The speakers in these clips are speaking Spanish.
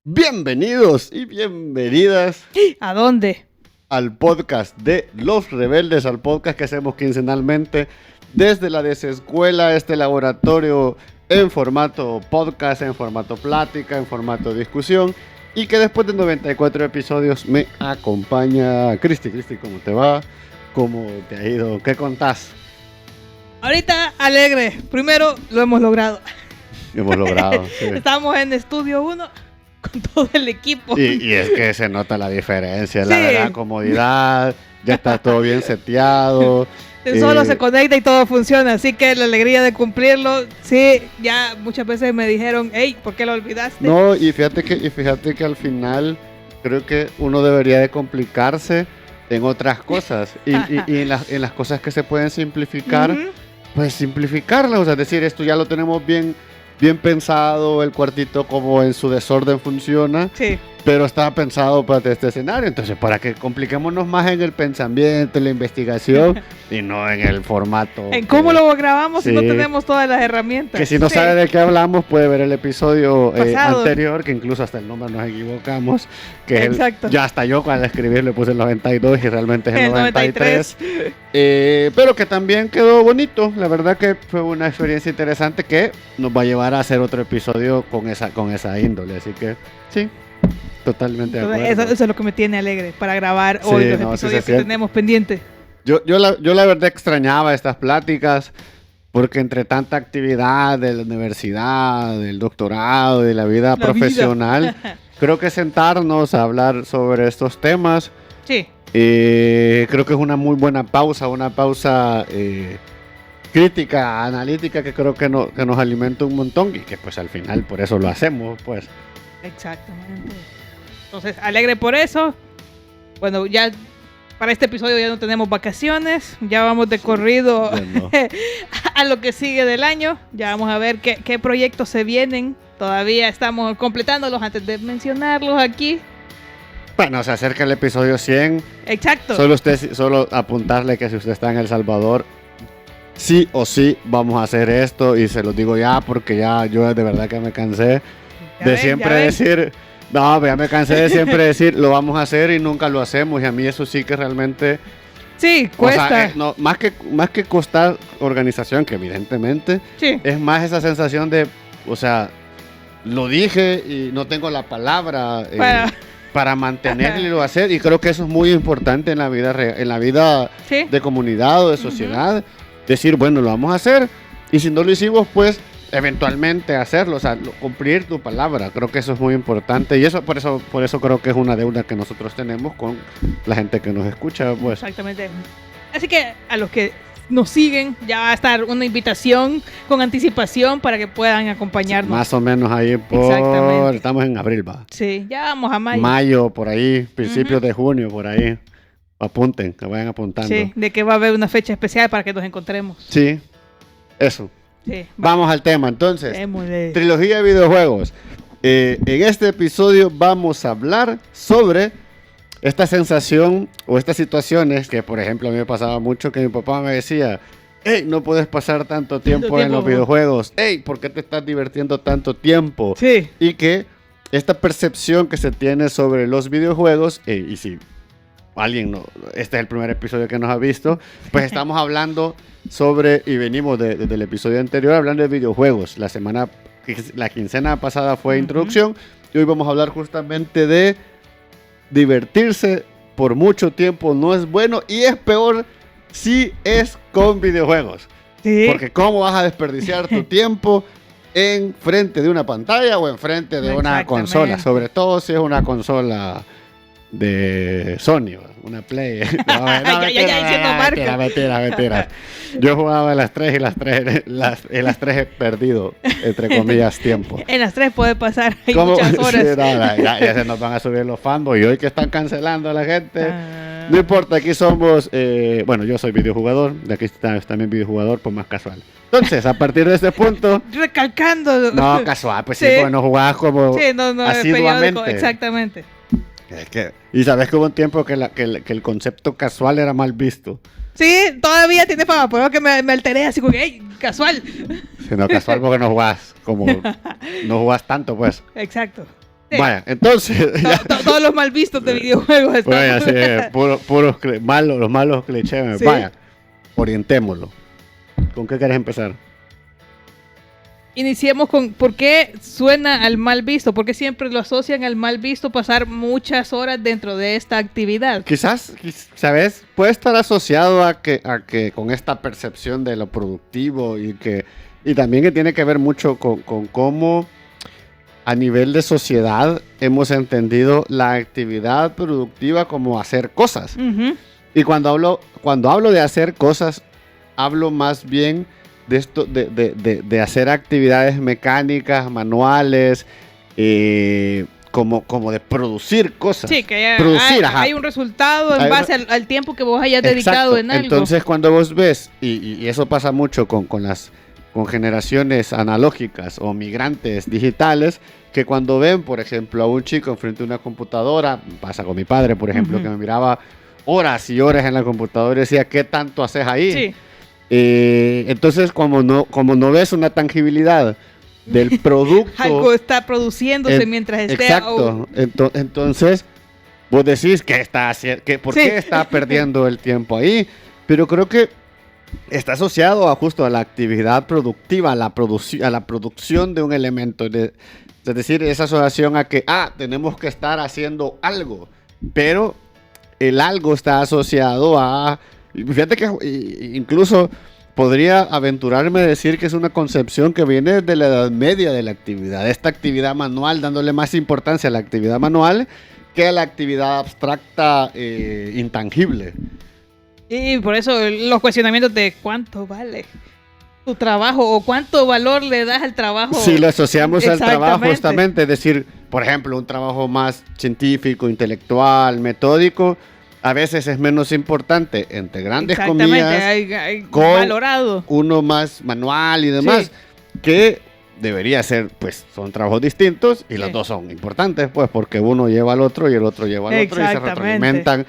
Bienvenidos y bienvenidas. ¿A dónde? Al podcast de Los Rebeldes, al podcast que hacemos quincenalmente desde la desescuela, este laboratorio en formato podcast, en formato plática, en formato discusión, y que después de 94 episodios me acompaña Cristi. Cristi, ¿cómo te va? ¿Cómo te ha ido? ¿Qué contás? Ahorita alegre. Primero lo hemos logrado. Hemos logrado. Sí. Estamos en Estudio 1 con todo el equipo. Y es que se nota la diferencia, Sí. la verdad, comodidad, ya está todo bien seteado. Solo se conecta y todo funciona, así que la alegría de cumplirlo, sí, ya muchas veces me dijeron, hey, ¿por qué lo olvidaste? No, y fíjate que al final creo que uno debería de complicarse en otras cosas y en las cosas que se pueden simplificar, Ujú. pues simplificarlas, o sea, es decir, esto ya lo tenemos bien pensado, el cuartito como en su desorden funciona, Sí, pero estaba pensado para este escenario, entonces para que compliquémonos más en el pensamiento, en la investigación y no en el formato. en cómo lo grabamos si no Sí. tenemos todas las herramientas. Que si no Sí. sabe de qué hablamos puede ver el episodio Pasado. anterior, que incluso hasta el nombre nos equivocamos, que es Exacto. ya hasta yo cuando escribí le puse el 92 y realmente es el El 93. Pero que también quedó bonito, la verdad que fue una experiencia interesante que nos va a llevar a hacer otro episodio con esa índole, así que sí, totalmente de Entonces, acuerdo. eso es lo que me tiene alegre para grabar Sí, hoy los no, sí episodios se que siente. tenemos pendientes. Yo la verdad extrañaba estas pláticas porque entre tanta actividad de la universidad, del doctorado, de la vida profesional, creo que sentarnos a hablar sobre estos temas, Sí, creo que es una muy buena pausa, crítica, analítica, que creo que nos alimenta un montón y que pues al final por eso lo hacemos, pues. exactamente. Entonces, alegre por eso. Bueno, ya para este episodio ya no tenemos vacaciones, ya vamos de corrido Bueno, a lo que sigue del año. Ya vamos a ver qué proyectos se vienen. Todavía estamos completándolos antes de mencionarlos aquí. bueno, se acerca el episodio 100. Exacto. Solo apuntarle que si usted está en El Salvador, sí o sí vamos a hacer esto, y se los digo ya porque ya yo de verdad que me cansé Ya de ven, siempre ya ven. decir, no, ya me cansé de siempre decir, lo vamos a hacer y nunca lo hacemos, y a mí eso sí que realmente, Sí, o cuesta. sea, no, más que costar organización, que evidentemente, Sí, es más esa sensación de, o sea, lo dije y no tengo la palabra para mantenerlo y hacer, y creo que eso es muy importante en la vida en la vida sí. de comunidad o de sociedad, decir, bueno, lo vamos a hacer, y si no lo hicimos, pues eventualmente hacerlo, o sea, cumplir tu palabra. Creo que eso es muy importante, y eso por eso creo que es una deuda que nosotros tenemos con la gente que nos escucha, pues. Exactamente. Así que a los que nos siguen, ya va a estar una invitación con anticipación para que puedan acompañarnos. Más o menos ahí Exactamente. estamos en abril, va. Sí, ya vamos a mayo. Mayo, por ahí, principios de junio, por ahí. Apunten, que vayan apuntando. Sí, de que va a haber una fecha especial para que nos encontremos. Sí, eso. Sí, Vamos al tema, entonces. démosle. Trilogía de videojuegos. En este episodio vamos a hablar sobre esta sensación o estas situaciones que, por ejemplo, a mí me pasaba mucho que mi papá me decía, hey, no puedes pasar tanto tiempo en los videojuegos. Hey, ¿por qué te estás divirtiendo tanto tiempo? Sí, Y que esta percepción que se tiene sobre los videojuegos, y si alguien no, este es el primer episodio que nos ha visto, pues estamos hablando sobre, y venimos desde el episodio anterior hablando de videojuegos. La quincena pasada fue introducción, y hoy vamos a hablar justamente de divertirse por mucho tiempo no es bueno, y es peor si es con videojuegos. sí. Porque cómo vas a desperdiciar tu tiempo en frente de una pantalla o en frente de una Exactamente. consola, sobre todo si es una consola de Sony, una Play. Ya diciendo marca. Mentira. Yo jugaba en las 3 y en las 3 he perdido, entre comillas, tiempo. En las 3 puede pasar hay ¿Cómo? muchas horas. Sí, no, ya se nos van a subir los fanboys, y hoy que están cancelando a la gente. Ah. No importa, aquí somos, bueno, yo soy videojugador, de aquí está también videojugador, pues más casual. Entonces, a partir de este punto, Recalcando. no, casual, pues sí, Sí. porque no jugabas como Sí, no, es asiduamente. periódico, exactamente. Y sabes que hubo un tiempo que el concepto casual era mal visto. Sí, todavía tiene fama, pero que me alteré así como que, ¡ey! Casual. Sino casual porque no jugás tanto, pues. Exacto. Sí. Vaya, entonces... Todos los mal vistos de videojuegos están. Vaya, sí, los malos clichés. Sí. Vaya, orientémoslo. ¿Con qué quieres empezar? Iniciemos con por qué suena al mal visto, por qué siempre lo asocian al mal visto pasar muchas horas dentro de esta actividad. Quizás, ¿sabes? Puede estar asociado a que con esta percepción de lo productivo y también que tiene que ver mucho con cómo a nivel de sociedad hemos entendido la actividad productiva como hacer cosas. Ujú. Y cuando hablo de hacer cosas, hablo más bien de esto, de hacer actividades mecánicas, manuales, como de producir cosas. Sí, que Producir, ajá. hay un resultado en Hay- base al tiempo que vos hayas Exacto. dedicado en algo. Entonces, cuando vos ves, y eso pasa mucho con generaciones analógicas o migrantes digitales, que cuando ven, por ejemplo, a un chico enfrente de una computadora, pasa con mi padre, por ejemplo, Ujú. que me miraba horas y horas en la computadora y decía, ¿qué tanto haces ahí? Sí. Entonces, como no ves una tangibilidad del producto, Algo está produciéndose En- mientras esté. exacto. Entonces, vos decís que está haciendo, ¿por Sí. qué está perdiendo el tiempo ahí? Pero creo que está asociado justo a la actividad productiva, a la producción de un elemento. Es decir, esa asociación a que, tenemos que estar haciendo algo, pero el algo está asociado a... Fíjate que incluso podría aventurarme a decir que es una concepción que viene de la Edad Media de la actividad. Esta actividad manual, dándole más importancia a la actividad manual que a la actividad abstracta intangible. Y por eso los cuestionamientos de cuánto vale tu trabajo o cuánto valor le das al trabajo. Si lo asociamos al trabajo, Exactamente. justamente, es decir, por ejemplo, un trabajo más científico, intelectual, metódico, a veces es menos importante, entre grandes Exactamente, comillas, hay con valorado. uno más manual y demás, Sí. que debería ser, pues, son trabajos distintos y los Sí. dos son importantes, pues, porque uno lleva al otro y el otro lleva al otro y se Exactamente. retroalimentan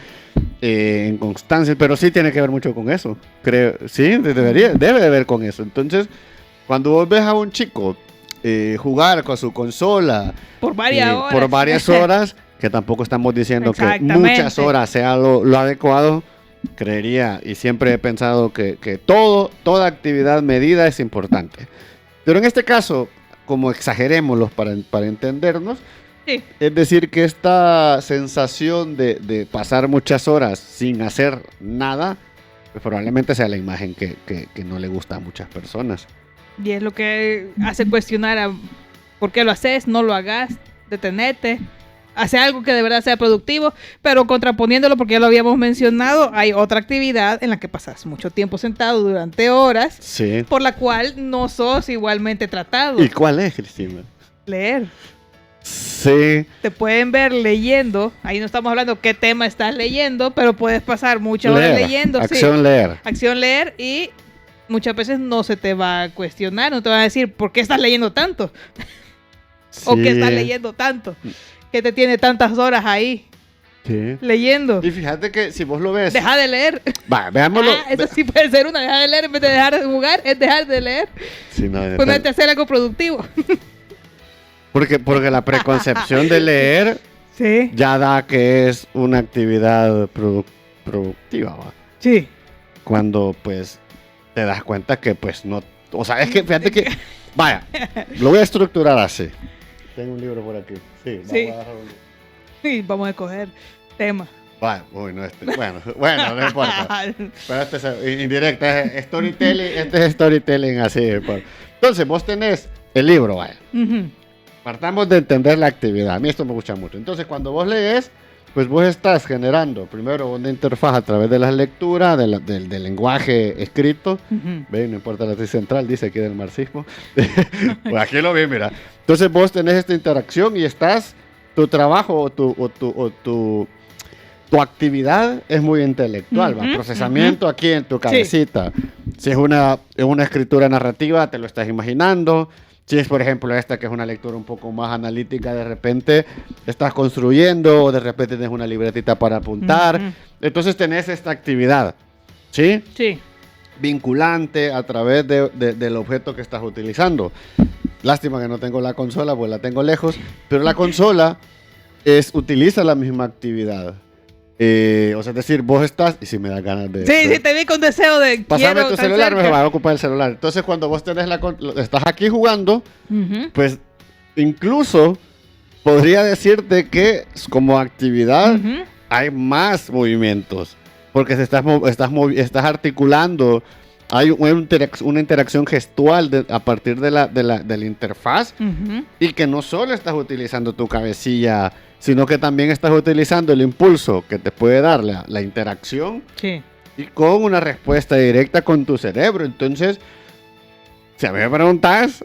en constancia, pero sí tiene que ver mucho con eso, creo, sí, debe de ver con eso. Entonces, cuando vos ves a un chico jugar con su consola Por varias horas. por varias horas, que tampoco estamos diciendo que Exactamente. muchas horas sea lo adecuado, creería y siempre he pensado que toda actividad medida es importante. Pero en este caso, como exagerémoslo para entendernos, Sí. es decir, que esta sensación de pasar muchas horas sin hacer nada, pues probablemente sea la imagen que no le gusta a muchas personas. Y es lo que hace cuestionar a por qué lo haces, no lo hagas, detenete, hace algo que de verdad sea productivo, pero contraponiéndolo, porque ya lo habíamos mencionado, hay otra actividad en la que pasas mucho tiempo sentado durante horas, Sí. por la cual no sos igualmente tratado. ¿Y cuál es, Cristina? Leer. Sí. Te pueden ver leyendo, ahí no estamos hablando qué tema estás leyendo, pero puedes pasar muchas horas Leer. leyendo. Acción leer. Acción leer, y muchas veces no se te va a cuestionar, no te va a decir por qué estás leyendo tanto o Sí. qué estás leyendo tanto, que te tiene tantas horas ahí Sí. leyendo. Y fíjate que si vos lo ves... Deja de leer. Va, veámoslo. Eso sí puede ser una. Dejar de leer en vez de dejar de jugar, es dejar de leer. Sí, no, Ponerte a hacer algo productivo. porque la preconcepción de leer Sí. ya da que es una actividad productiva, ¿va? Sí. Cuando pues te das cuenta que pues no... O sea, es que fíjate que... Vaya, lo voy a estructurar así. Tengo un libro por aquí. Sí, Sí. vamos a dejar un- Sí, vamos a escoger tema. Vaya, bueno, no importa. Pero este es indirecta, es storytelling, este es storytelling así. Pues. Entonces, vos tenés el libro, vaya. Ujú. Partamos de entender la actividad. A mí esto me gusta mucho. Entonces, cuando vos lees, pues vos estás generando primero una interfaz a través de las lecturas, del lenguaje escrito. Ujú. Ve, no importa la tesis central, dice aquí del marxismo. Pues aquí lo vi, mira. Entonces vos tenés esta interacción y estás, tu trabajo o tu actividad es muy intelectual, ¿va? Ujú, Procesamiento aquí en tu cabecita. Si es una escritura narrativa, te lo estás imaginando. Si es, por ejemplo, esta que es una lectura un poco más analítica, de repente estás construyendo o de repente tienes una libretita para apuntar. Ujú. Entonces tenés esta actividad, ¿sí? Sí. Vinculante a través del objeto que estás utilizando. Lástima que no tengo la consola, pues la tengo lejos. Pero la consola utiliza la misma actividad. O sea, es decir, vos estás... Y si me da ganas de... Sí, te vi con deseo de... Pasame tu estar celular, cerca. me va a ocupar el celular. Entonces, cuando vos tenés estás aquí jugando, pues incluso podría decirte que como actividad hay más movimientos. Porque estás articulando, hay una interacción gestual a partir de la interfaz, y que no solo estás utilizando tu cabecilla, sino que también estás utilizando el impulso que te puede dar la interacción, y con una respuesta directa con tu cerebro. Entonces, si a mí me preguntas,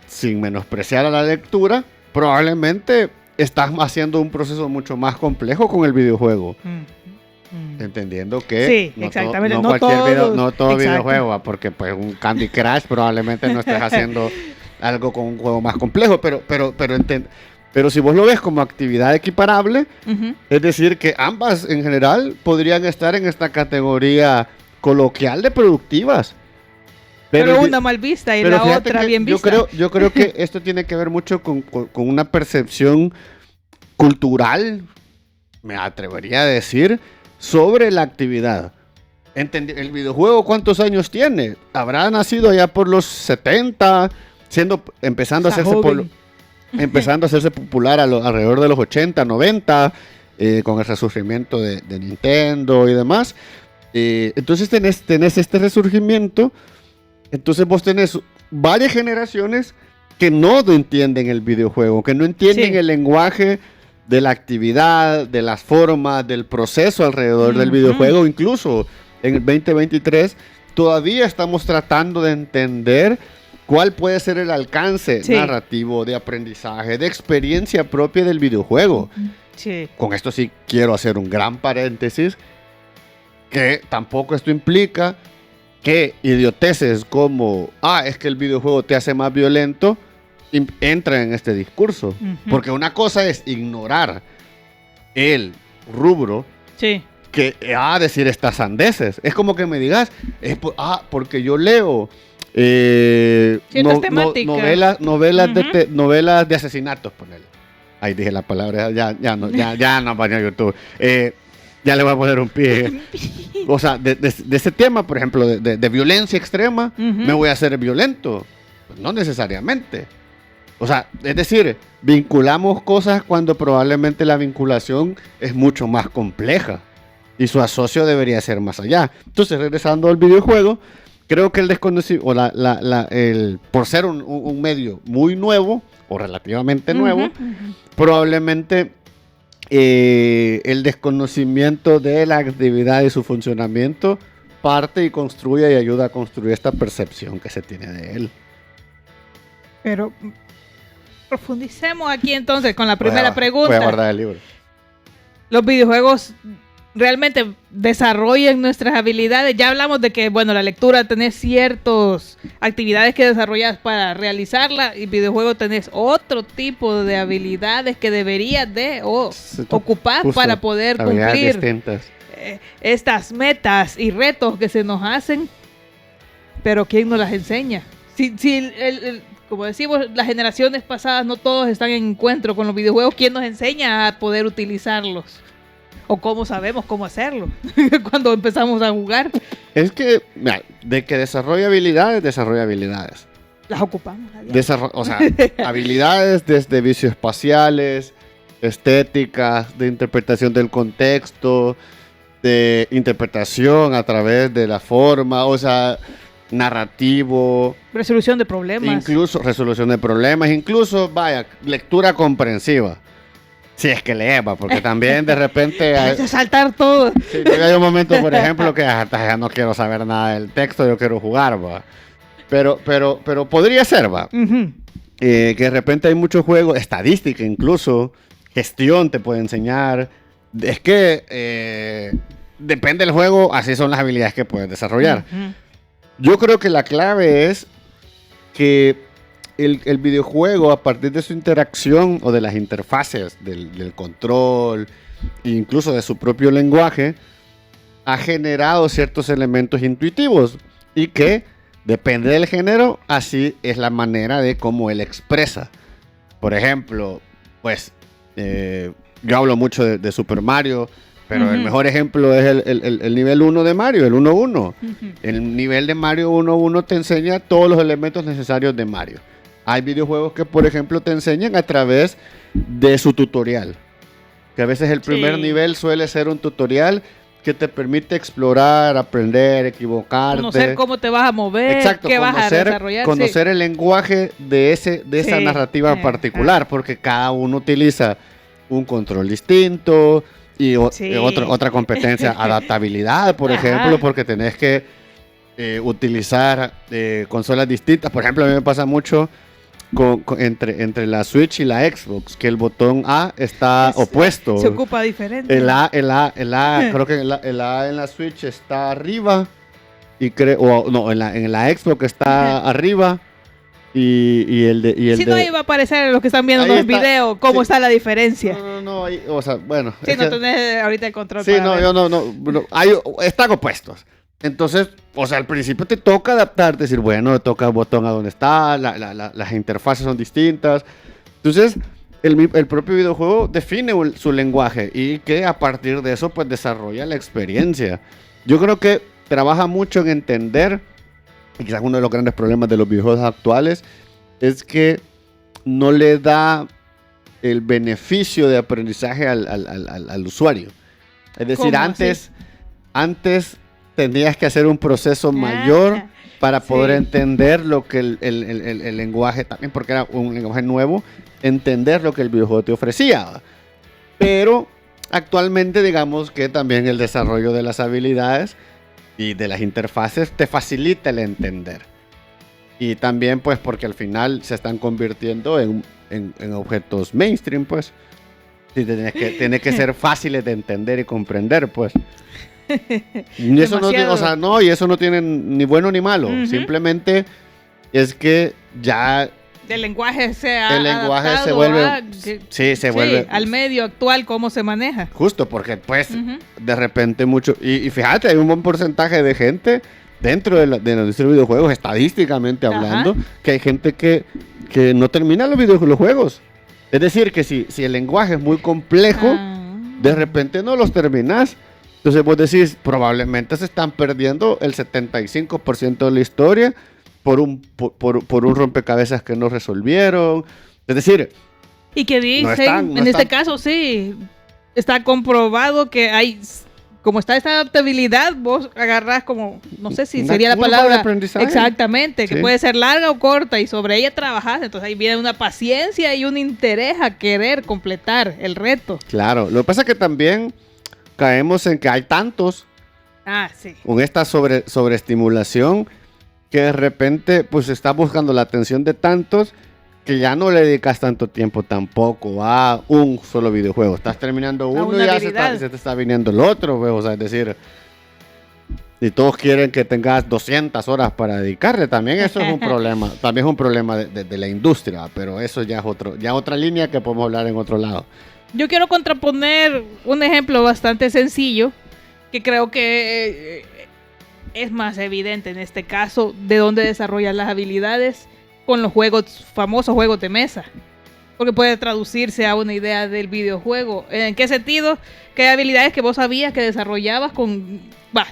sin menospreciar a la lectura, probablemente estás haciendo un proceso mucho más complejo con el videojuego. Entendiendo que sí, exactamente. no todo videojuego, porque pues un Candy Crush probablemente no estés haciendo algo con un juego más complejo, pero si vos lo ves como actividad equiparable, es decir, que ambas en general podrían estar en esta categoría coloquial de productivas. Pero una mal vista y la otra bien vista. Yo creo que esto tiene que ver mucho con una percepción cultural, me atrevería a decir, sobre la actividad. El videojuego, ¿cuántos años tiene? Habrá nacido ya por los 70, empezando a hacerse popular alrededor de los 80, 90, con el resurgimiento de Nintendo y demás. Entonces tenés este resurgimiento. Entonces vos tenés varias generaciones que no entienden el videojuego, que no entienden el lenguaje de la actividad, de las formas, del proceso alrededor del videojuego. Incluso en el 2023 todavía estamos tratando de entender cuál puede ser el alcance narrativo, de aprendizaje, de experiencia propia del videojuego. Con esto sí quiero hacer un gran paréntesis, que tampoco esto implica que idioteces como, es que el videojuego te hace más violento, entra en este discurso. Porque una cosa es ignorar el rubro que decir estas sandeces. Es como que me digas, porque yo leo novelas de asesinatos, ponele. Ahí dije la palabra, ya no va a YouTube. Ya le voy a poner un pie. O sea, de ese tema, por ejemplo, de violencia extrema, me voy a hacer violento. Pues no necesariamente. O sea, es decir, vinculamos cosas cuando probablemente la vinculación es mucho más compleja y su asocio debería ser más allá. Entonces, regresando al videojuego, creo que el desconocimiento, por ser un medio muy nuevo o relativamente nuevo, probablemente el desconocimiento de la actividad y su funcionamiento parte y construye y ayuda a construir esta percepción que se tiene de él. Pero profundicemos aquí entonces con la primera pregunta. Voy a guardar el libro. ¿Los videojuegos realmente desarrollan nuestras habilidades? Ya hablamos de que, la lectura tenés ciertas actividades que desarrollas para realizarla, y videojuego tenés otro tipo de habilidades que deberías ocupar para poder cumplir estas metas y retos que se nos hacen. Pero ¿quién nos las enseña? Como decimos, las generaciones pasadas no todos están en encuentro con los videojuegos. ¿Quién nos enseña a poder utilizarlos? ¿O cómo sabemos cómo hacerlo cuando empezamos a jugar? Es que, de que desarrolla habilidades. Las ocupamos. Habilidades desde visoespaciales, estéticas, de interpretación del contexto, de interpretación a través de la forma, narrativo. Resolución de problemas. Incluso, lectura comprensiva. Si es que lees, porque también de repente... hay que saltar todo. Sí, hay un momento, por ejemplo, que ya no quiero saber nada del texto, yo quiero jugar, Pero podría ser, que de repente hay muchos juegos, estadística incluso, gestión te puede enseñar. Es que depende del juego, así son las habilidades que puedes desarrollar. Yo creo que la clave es que el videojuego, a partir de su interacción o de las interfaces del control, incluso de su propio lenguaje, ha generado ciertos elementos intuitivos y que Depende del género, así es la manera de cómo él expresa. Por ejemplo, pues yo hablo mucho de Super Mario, pero el mejor ejemplo es el nivel 1 de Mario, el 1-1. El nivel de Mario 1-1 te enseña todos los elementos necesarios de Mario. Hay videojuegos que, por ejemplo, te enseñan a través de su tutorial. Que a veces el primer nivel suele ser un tutorial que te permite explorar, aprender, equivocarte. Conocer cómo te vas a mover, exacto, qué vas a desarrollar. Conocer el lenguaje de esa narrativa particular, porque cada uno utiliza un control distinto y otra competencia, adaptabilidad, por ejemplo, porque tenés que utilizar consolas distintas. Por ejemplo, a mí me pasa mucho entre la Switch y la Xbox, que el botón A está opuesto. Se ocupa diferente. El A, creo que el A en la Switch está arriba y en la Xbox está arriba y el de... Si no, ahí va a aparecer los que están viendo los videos, cómo está la diferencia. No, o sea, bueno. Sí, no tenés ahorita el control. Sí, están opuestos. Entonces, o sea, al principio te toca adaptarte, decir, bueno, le toca el botón a donde está, las interfaces son distintas. Entonces, el propio videojuego define su lenguaje y que a partir de eso, pues, desarrolla la experiencia. Yo creo que trabaja mucho en entender, y quizás uno de los grandes problemas de los videojuegos actuales, es que no le da el beneficio de aprendizaje al usuario. Es decir, antes tenías que hacer un proceso mayor para poder entender lo que el lenguaje, también porque era un lenguaje nuevo, entender lo que el videojuego te ofrecía. Pero actualmente digamos que también el desarrollo de las habilidades y de las interfaces te facilita el entender. Y también pues porque al final se están convirtiendo en objetos mainstream, pues. Y tiene que ser fáciles de entender y comprender, pues. Y eso y eso no tiene ni bueno ni malo. Simplemente es que ya el lenguaje se vuelve al medio actual, cómo se maneja. Justo, porque pues de repente mucho y fíjate, hay un buen porcentaje de gente dentro de la industria de videojuegos, estadísticamente hablando, que hay gente que no termina los videojuegos. Es decir, que si el lenguaje es muy complejo, de repente no los terminas. Entonces vos decís, probablemente se están perdiendo el 75% de la historia por un rompecabezas que no resolvieron. Es decir... Y que dicen, este caso sí, está comprobado que hay... Como está esta adaptabilidad, vos agarrás como, no sé si sería la palabra... Exactamente, que puede ser larga o corta y sobre ella trabajás. Entonces ahí viene una paciencia y un interés a querer completar el reto. Claro, lo que pasa es que también... caemos en que hay tantos con esta sobreestimulación que de repente pues estás buscando la atención de tantos que ya no le dedicas tanto tiempo tampoco a un solo videojuego. Estás terminando uno y ya se te está viniendo el otro, o sea, es decir, y todos quieren que tengas 200 horas para dedicarle, también eso es un problema, también es un problema de la industria, pero eso ya es otra línea que podemos hablar en otro lado. Yo quiero contraponer un ejemplo bastante sencillo que creo que es más evidente en este caso de dónde desarrollan las habilidades con los famosos juegos de mesa. Porque puede traducirse a una idea del videojuego. ¿En qué sentido? Que hay habilidades que vos sabías que desarrollabas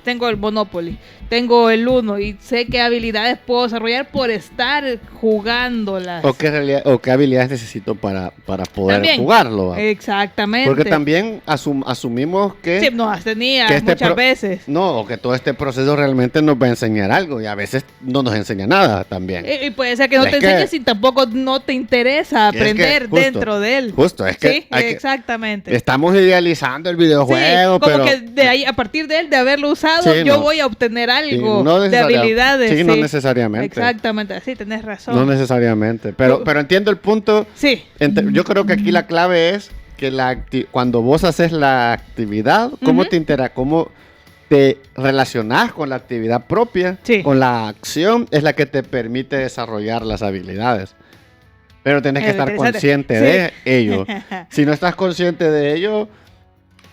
tengo el Monopoly, tengo el Uno y sé qué habilidades puedo desarrollar por estar jugándolas. O qué habilidades necesito para poder también jugarlo. Exactamente. Porque también asumimos que... Sí, nos tenía muchas veces. No, o que todo este proceso realmente nos va a enseñar algo y a veces no nos enseña nada también. Y puede ser que no te enseñes si tampoco no te interesa aprender dentro de él. Justo, es que... Sí, exactamente. Estamos idealizando el videojuego, como que de ahí, a partir de él, de haberlo usado, voy a obtener algo de habilidades. Sí, no necesariamente. Exactamente, sí, tenés razón. No necesariamente, pero entiendo el punto. Sí. Yo creo que aquí la clave es que cuando vos haces la actividad, cómo te relacionás con la actividad propia, con la acción, es la que te permite desarrollar las habilidades. Pero tenés que estar consciente de ello. Si no estás consciente de ello,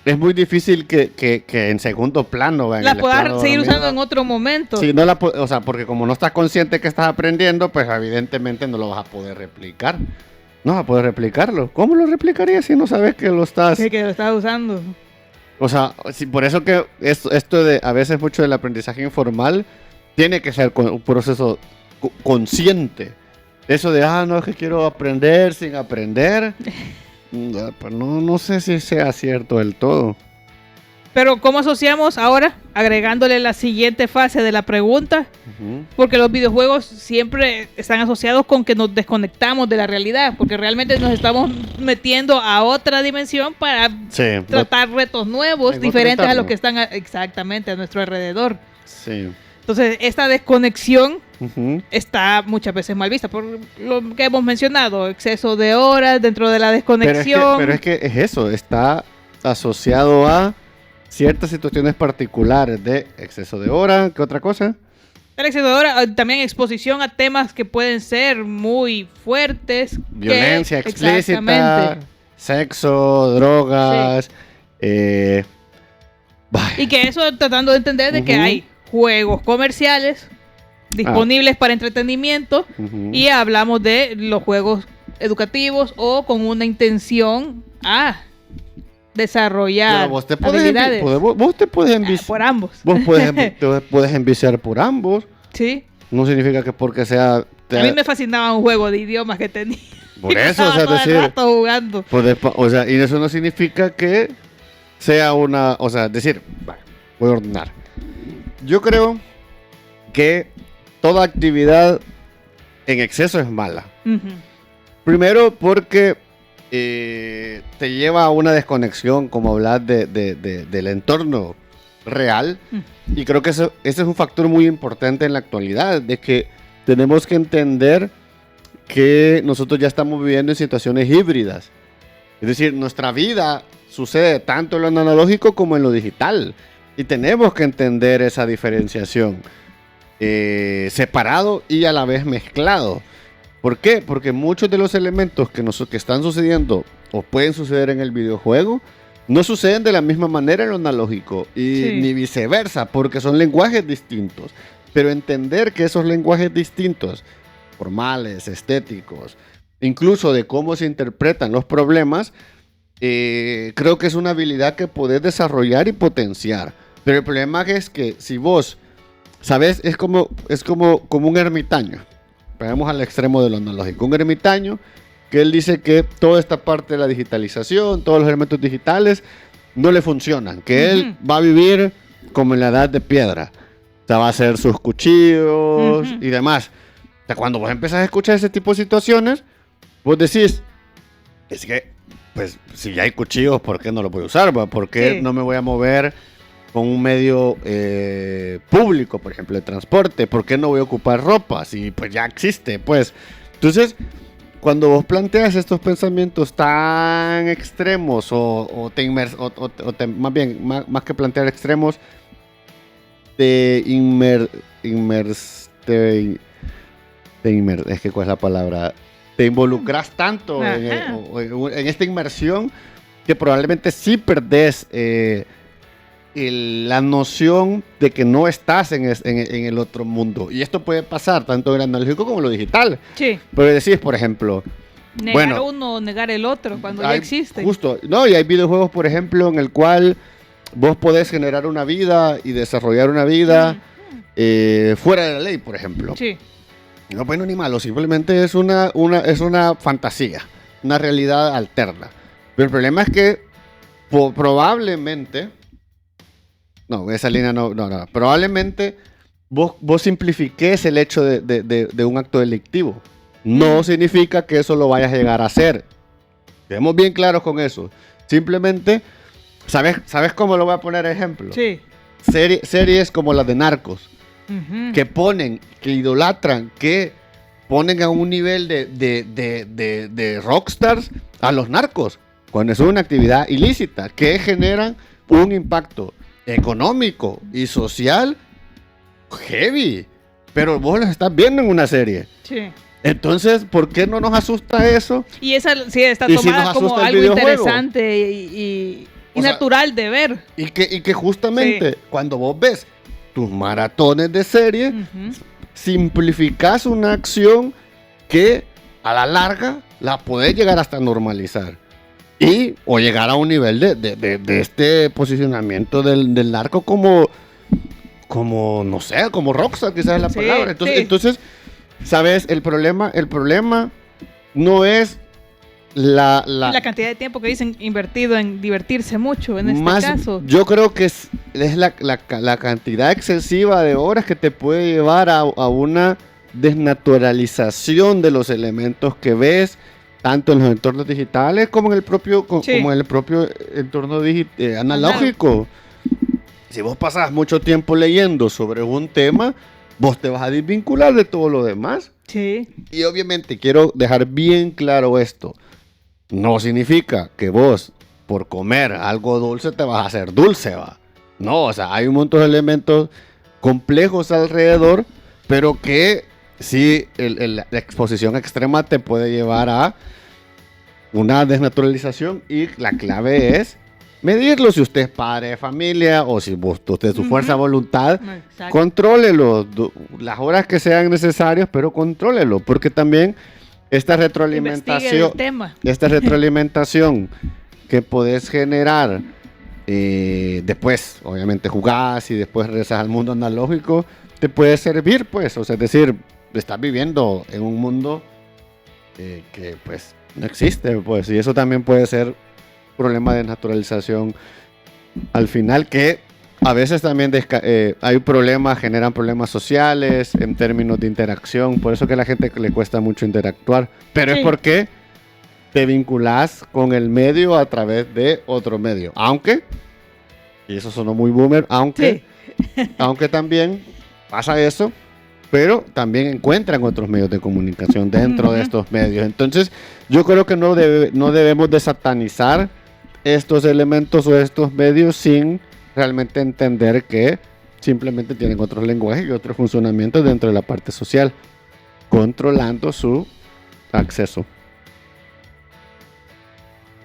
es muy difícil que en segundo plano la puedas seguir usando en otro momento. Sí, o sea, porque como no estás consciente que estás aprendiendo, pues evidentemente no lo vas a poder replicar. No vas a poder replicarlo. ¿Cómo lo replicarías si no sabes que lo estás... Sí, que lo estás usando. O sea, sí, por eso que esto de a veces mucho del aprendizaje informal tiene que ser un proceso consciente. Eso de, no, es que quiero aprender sin aprender. Pues no sé si sea cierto del todo. Pero ¿cómo asociamos ahora? Agregándole la siguiente fase de la pregunta. Porque los videojuegos siempre están asociados con que nos desconectamos de la realidad. Porque realmente nos estamos metiendo a otra dimensión para tratar retos nuevos, diferentes a los que están exactamente a nuestro alrededor. Sí. Entonces, esta desconexión está muchas veces mal vista. Por lo que hemos mencionado, exceso de horas dentro de la desconexión. Pero es que es eso, está asociado a ciertas situaciones particulares de exceso de hora. ¿Qué otra cosa? El exceso de hora, también exposición a temas que pueden ser muy fuertes. Violencia explícita, sexo, drogas. Sí. Y que eso tratando de entender de que hay juegos comerciales disponibles para entretenimiento y hablamos de los juegos educativos o con una intención a desarrollar habilidades. Vos te puedes enviciar por ambos. Vos puedes enviciar por ambos. Sí. No significa que porque sea... A mí me fascinaba un juego de idiomas que tenía. Por eso, o sea, todo el rato jugando. O sea, y eso no significa que sea una... O sea, decir, voy a ordenar. Yo creo que toda actividad en exceso es mala. Primero porque te lleva a una desconexión, como hablar del entorno real. Y creo que ese es un factor muy importante en la actualidad, de que tenemos que entender que nosotros ya estamos viviendo en situaciones híbridas. Es decir, nuestra vida sucede tanto en lo analógico como en lo digital. Y tenemos que entender esa diferenciación. Separado y a la vez mezclado. ¿Por qué? Porque muchos de los elementos que están sucediendo o pueden suceder en el videojuego no suceden de la misma manera en lo analógico ni viceversa, porque son lenguajes distintos. Pero entender que esos lenguajes distintos, formales, estéticos, incluso de cómo se interpretan los problemas, creo que es una habilidad que podés desarrollar y potenciar. Pero el problema es que si vos, ¿sabes? Es como un ermitaño. Vamos al extremo de lo analógico. Un ermitaño que él dice que toda esta parte de la digitalización, todos los elementos digitales, no le funcionan. Que él va a vivir como en la edad de piedra. O sea, va a hacer sus cuchillos y demás. O sea, cuando vos empezás a escuchar ese tipo de situaciones, vos decís, es que, pues, si ya hay cuchillos, ¿por qué no los voy a usar? ¿Por qué no me voy a mover con un medio público, por ejemplo, de transporte? ¿Por qué no voy a ocupar ropa? Si pues ya existe, pues. Entonces, cuando vos planteas estos pensamientos tan extremos más que plantear extremos, es que ¿cuál es la palabra? Te involucras tanto en esta inmersión que probablemente sí perdés la noción de que no estás en el otro mundo. Y esto puede pasar tanto en el analógico como en lo digital. Sí. Pero decís, por ejemplo, negar uno o negar el otro cuando ya existe. Justo. No, y hay videojuegos, por ejemplo, en el cual vos podés generar una vida y desarrollar una vida fuera de la ley, por ejemplo. Sí. No bueno ni malo, simplemente es una fantasía, una realidad alterna. Pero el problema es que probablemente... No, esa línea no. Probablemente vos simplifiques el hecho de un acto delictivo. No significa que eso lo vayas a llegar a hacer. Quedemos bien claros con eso. Simplemente, ¿sabes cómo lo voy a poner ejemplo? Sí. Series como las de Narcos, que idolatran, que ponen a un nivel de rockstars a los narcos, cuando es una actividad ilícita, que generan un impacto económico y social heavy, pero vos los estás viendo en una serie. Sí. Entonces, ¿por qué no nos asusta eso? Y esa sí está tomada como algo interesante y Y natural de ver. Y que justamente cuando vos ves tus maratones de serie, simplificás una acción que a la larga la podés llegar hasta normalizar. O llegar a un nivel de este posicionamiento del narco como, no sé, como rockstar, quizás es la palabra. Entonces, ¿sabes? El problema no es la cantidad de tiempo que dicen invertido en divertirse mucho en este caso. Yo creo que es la cantidad excesiva de horas que te puede llevar a una desnaturalización de los elementos que ves, tanto en los entornos digitales como en el propio, como en el propio entorno analógico. Si vos pasas mucho tiempo leyendo sobre un tema, vos te vas a desvincular de todo lo demás. Sí. Y obviamente quiero dejar bien claro esto. No significa que vos, por comer algo dulce, te vas a hacer dulce, ¿va? No, o sea, hay un montón de elementos complejos alrededor, pero que sí, la exposición extrema te puede llevar a una desnaturalización, y la clave es medirlo. Si usted es padre de familia o si usted de su fuerza de voluntad, contrólelo las horas que sean necesarias, pero contrólelo, porque también esta retroalimentación que podés generar, después obviamente jugás y después regresas al mundo analógico, te puede servir, pues, o sea, es decir, estás viviendo en un mundo que pues no existe, pues, y eso también puede ser problema de naturalización al final, que a veces también hay problemas, generan problemas sociales en términos de interacción, por eso que a la gente le cuesta mucho interactuar, pero es porque te vinculas con el medio a través de otro medio, aunque, y eso sonó muy boomer, aunque también pasa eso, pero también encuentran otros medios de comunicación dentro de estos medios. Entonces, yo creo que no debemos de satanizar estos elementos o estos medios sin realmente entender que simplemente tienen otros lenguajes y otros funcionamientos dentro de la parte social, controlando su acceso.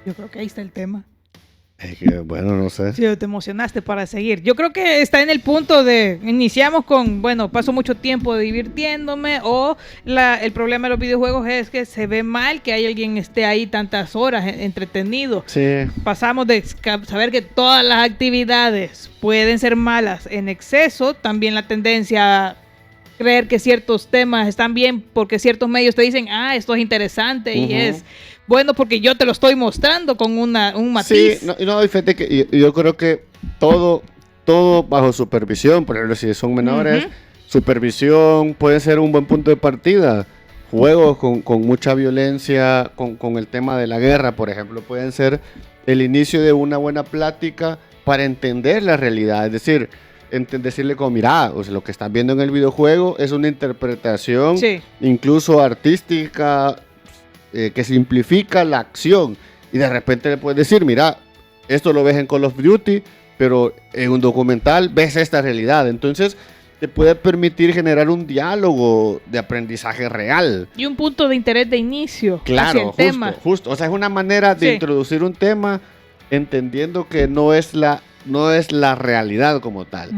Yo creo que ahí está el tema. Bueno, no sé. Sí, te emocionaste para seguir. Yo creo que está en el punto de, iniciamos con, bueno, paso mucho tiempo divirtiéndome, o el problema de los videojuegos es que se ve mal que hay alguien esté ahí tantas horas entretenido. Sí. Pasamos de saber que todas las actividades pueden ser malas en exceso, también la tendencia a creer que ciertos temas están bien porque ciertos medios te dicen, esto es interesante y es bueno porque yo te lo estoy mostrando con un matiz. Sí, fíjate que yo creo que todo bajo supervisión, por ejemplo, si son menores, supervisión puede ser un buen punto de partida. Juegos con mucha violencia, con el tema de la guerra, por ejemplo, pueden ser el inicio de una buena plática para entender la realidad. Es decir, decirle como, mira, o sea, lo que estás viendo en el videojuego es una interpretación incluso artística, que simplifica la acción, y de repente le puedes decir, mira, esto lo ves en Call of Duty, pero en un documental ves esta realidad. Entonces te puede permitir generar un diálogo de aprendizaje real y un punto de interés de inicio. Claro, justo. O sea, es una manera de introducir un tema entendiendo que no es la realidad como tal.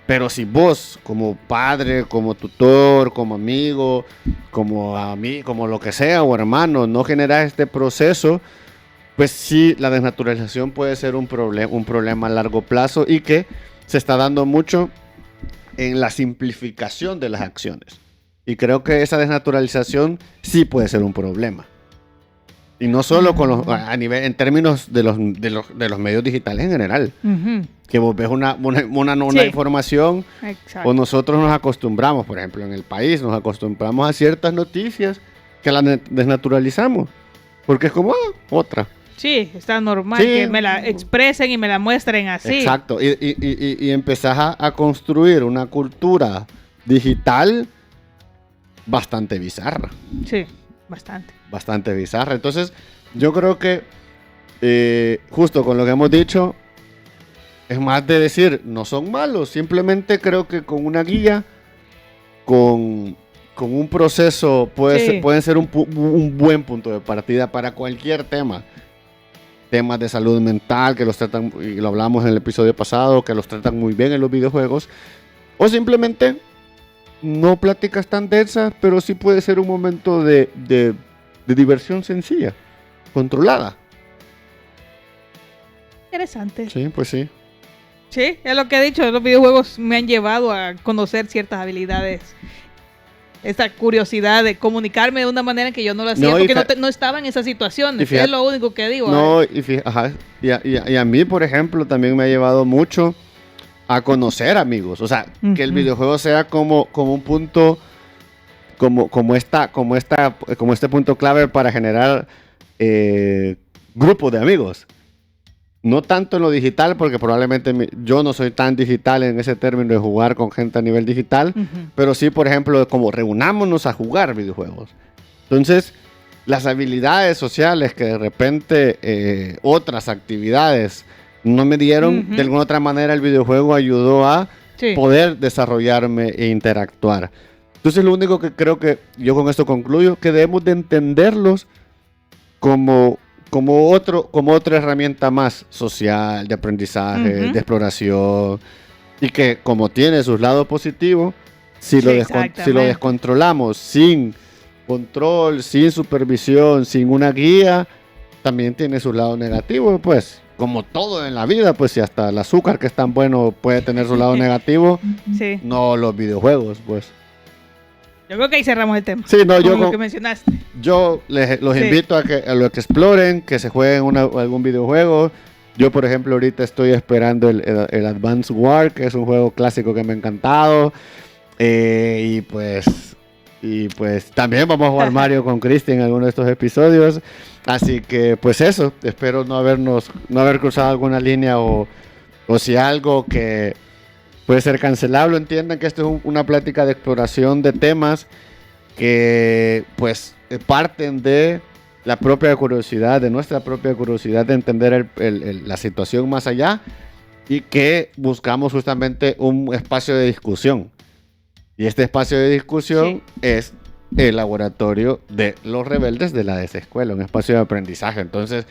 Pero si vos, como padre, como tutor, como amigo, como lo que sea, o hermano, no generas este proceso, pues sí, la desnaturalización puede ser un problema a largo plazo, y que se está dando mucho en la simplificación de las acciones. Y creo que esa desnaturalización sí puede ser un problema. Y no solo en términos de los medios digitales en general. Que vos ves una información, o nosotros nos acostumbramos, por ejemplo, en el país, nos acostumbramos a ciertas noticias que las desnaturalizamos. Porque es como otra. Sí, está normal que me la expresen y me la muestren así. Exacto. Y empezás a construir una cultura digital bastante bizarra. Sí, bastante bizarra. Entonces, yo creo que justo con lo que hemos dicho, es más de decir, no son malos. Simplemente creo que con una guía, con un proceso, pueden ser un buen punto de partida para cualquier tema. temas de salud mental, que los tratan, y lo hablamos en el episodio pasado, que los tratan muy bien en los videojuegos, o simplemente no pláticas tan densas, pero sí puede ser un momento de diversión sencilla, controlada. Interesante. Sí, pues sí. Sí, es lo que he dicho, los videojuegos me han llevado a conocer ciertas habilidades. Esta curiosidad de comunicarme de una manera en que yo no lo hacía, porque no estaba en esa situación. Es lo único que digo. No, y a mí, por ejemplo, también me ha llevado mucho a conocer amigos. O sea, que el videojuego sea como un punto, como este punto clave para generar grupos de amigos. No tanto en lo digital, porque probablemente yo no soy tan digital en ese término de jugar con gente a nivel digital, pero sí, por ejemplo, como reunámonos a jugar videojuegos. Entonces, las habilidades sociales que de repente otras actividades no me dieron, de alguna otra manera el videojuego ayudó a poder desarrollarme e interactuar. Entonces, lo único que creo que yo con esto concluyo, que debemos de entenderlos como otra herramienta más social, de aprendizaje, de exploración, y que como tiene sus lados positivos, si lo descontrolamos sin control, sin supervisión, sin una guía, también tiene sus lados negativos, pues, como todo en la vida, pues si hasta el azúcar que es tan bueno puede tener su lado negativo, no los videojuegos, pues. Yo creo que ahí cerramos el tema. Sí, no, lo que mencionaste. Yo los invito a lo que exploren, que se jueguen algún videojuego. Yo, por ejemplo, ahorita estoy esperando el Advance War, que es un juego clásico que me ha encantado. Y pues también vamos a jugar Mario con Cristian en alguno de estos episodios. Así que, pues eso, espero no haber cruzado alguna línea o si algo que puede ser cancelable. Entiendan que esto es una plática de exploración de temas que pues parten de la propia curiosidad, de nuestra propia curiosidad de entender la situación más allá, y que buscamos justamente un espacio de discusión. Y este espacio de discusión es el laboratorio de los rebeldes de la desescuela, un espacio de aprendizaje. Entonces,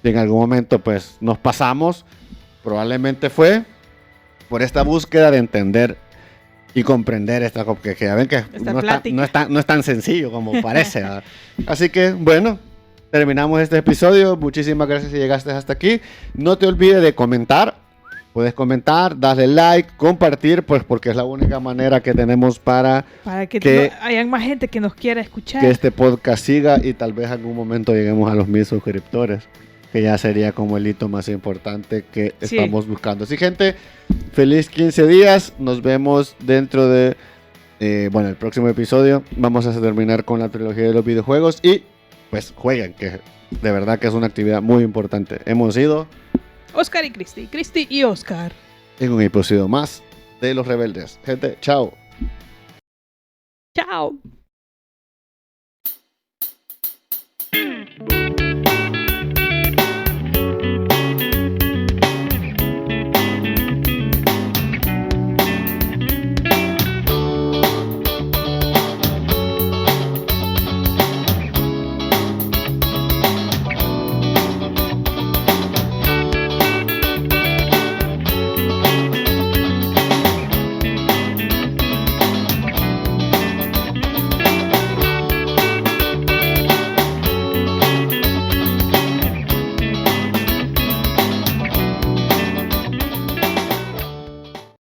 si en algún momento pues nos pasamos, probablemente fue por esta búsqueda de entender y comprender esta, que ya ven que no es tan sencillo como parece. Así que, bueno, terminamos este episodio. Muchísimas gracias si llegaste hasta aquí. No te olvides de comentar. Puedes comentar, darle like, compartir, pues porque es la única manera que tenemos para que haya más gente que nos quiera escuchar. Que este podcast siga y tal vez en algún momento lleguemos a los 1000 suscriptores, que ya sería como el hito más importante que estamos buscando. Así, gente, feliz 15 días. Nos vemos dentro de el próximo episodio. Vamos a terminar con la trilogía de los videojuegos y pues jueguen, que de verdad que es una actividad muy importante. Hemos ido Oscar y Cristi y Oscar en un episodio más de Los Rebeldes. Gente, chao. Chao.